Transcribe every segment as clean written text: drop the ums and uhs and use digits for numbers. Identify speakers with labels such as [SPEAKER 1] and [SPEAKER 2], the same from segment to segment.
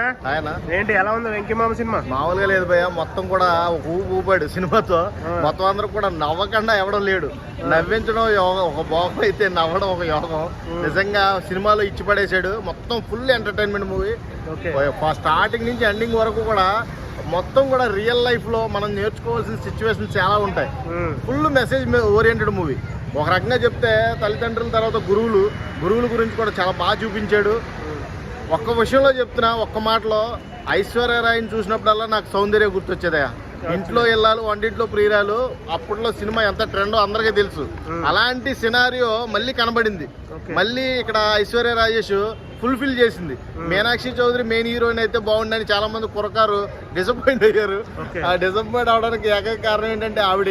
[SPEAKER 1] ఆయన
[SPEAKER 2] ఏంటి ఎలా ఉంది వెంకీ మామ సినిమా?
[SPEAKER 1] మామూలుగా లేదు భయ్య, మొత్తం కూడా ఊపాడు సినిమాతో. మొత్తం అందరూ కూడా నవ్వకుండా ఎవడం లేడు. నవ్వించడం యోగం ఒక భోగం అయితే నవ్వడం ఒక యోగం. నిజంగా సినిమాలో ఇచ్చి పడేసాడు. మొత్తం ఫుల్ ఎంటర్టైన్మెంట్ మూవీ. స్టార్టింగ్ నుంచి ఎండింగ్ వరకు కూడా మొత్తం కూడా రియల్ లైఫ్ లో మనం నేర్చుకోవాల్సిన సిచ్యువేషన్స్ చాలా ఉంటాయి. Full message oriented movie. ఒక రకంగా చెప్తే తల్లిదండ్రుల తర్వాత గురువుల గురించి కూడా చాలా బాగా చూపించాడు. ఒక్క విషయంలో చెప్తున్నా, ఒక్క మాటలో ఐశ్వర్య రాయ్ని చూసినప్పుడల్లా నాకు సౌందర్య గుర్తొచ్చేదయా. ఇంట్లో ఇల్లాలు వంటింట్లో ప్రియురాలు అప్పట్లో సినిమా ఎంత ట్రెండో అందరికీ తెలుసు. అలాంటి సినారియో మళ్ళీ కనబడింది. మళ్ళీ ఇక్కడ ఐశ్వర్య రాజేష్ ఫుల్ఫిల్ చేసింది. మీనాక్షి చౌదరి మెయిన్ హీరోయిన్ అయితే బాగుండని చాలా మంది కురకారు డిసప్పాయింట్ అయ్యారు. ఆ డిసప్పాయింట్ అవడానికి ఏకైక కారణం ఏంటంటే ఆవిడ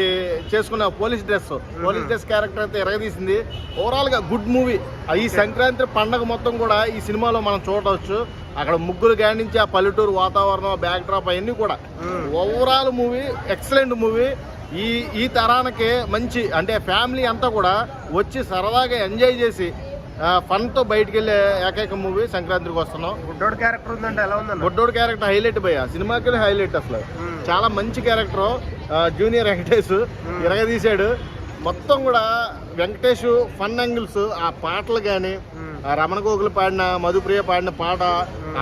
[SPEAKER 1] చేసుకున్న పోలీస్ డ్రెస్ క్యారెక్టర్ అయితే ఎరగదీసింది. ఓవరాల్ గా గుడ్ మూవీ. ఈ సంక్రాంతి పండగ మొత్తం కూడా ఈ సినిమాలో మనం చూడవచ్చు. అక్కడ ముగ్గురు గాడి నుంచి ఆ పల్లెటూరు వాతావరణం, బ్యాక్ డ్రాప్ అవన్నీ కూడా ఓవరాల్ మూవీ ఎక్సలెంట్ మూవీ. ఈ తరానికి మంచి, అంటే ఫ్యామిలీ అంతా కూడా వచ్చి సరదాగా ఎంజాయ్ చేసి ఫన్ తో బయటకు వెళ్ళే ఏకైక మూవీ సంక్రాంతికి వస్తున్నాం.
[SPEAKER 2] గుడ్డోడు క్యారెక్టర్ ఉందంటే ఎలా ఉందండి?
[SPEAKER 1] గుడ్డోడు క్యారెక్టర్ హైలైట్ భయ్య, సినిమాకి హైలైట్. అసలు చాలా మంచి క్యారెక్టర్. జూనియర్ వెంకటేష్ ఇరగదీశాడు. మొత్తం కూడా వెంకటేష్ ఫన్ యాంగిల్స్, ఆ పాటలు కానీ, ఆ రమణ గోకులు పాడిన, మధుప్రియ పాడిన పాట,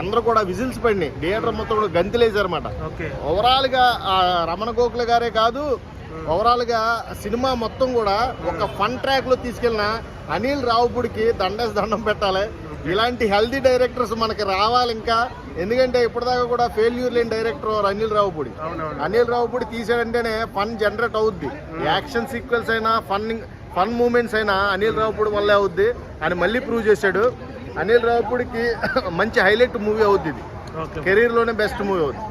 [SPEAKER 1] అందరూ కూడా విజిల్స్ పడినాయి. థియేటర్ మొత్తం కూడా గంతులేసారన్నమాట. ఓవరాల్ గా ఆ రమణ గోకుల గారే కాదు, ఓవరాల్ గా సినిమా మొత్తం కూడా ఒక ఫన్ ట్రాక్ లో తీసుకెళ్ళిన అనిల్ రావుపూడికి దండం పెట్టాలి. ఇలాంటి హెల్దీ డైరెక్టర్స్ మనకి రావాలి ఇంకా. ఎందుకంటే ఇప్పటిదాకా కూడా ఫెయిల్యూర్ లేని డైరెక్టర్ అనిల్ రావుపూడి తీసాడంటేనే ఫన్ జనరేట్ అవుద్ది. యాక్షన్ సీక్వెన్స్ అయినా ఫన్ మూమెంట్స్ అయినా అనిల్ రావుపూడి వల్లే అవుద్ది అని మళ్ళీ ప్రూవ్ చేశాడు. అనిల్ రావుపూడికి మంచి హైలైట్ మూవీ అవుద్ది. ఇది కెరీర్ లోనే బెస్ట్ మూవీ అవుద్ది.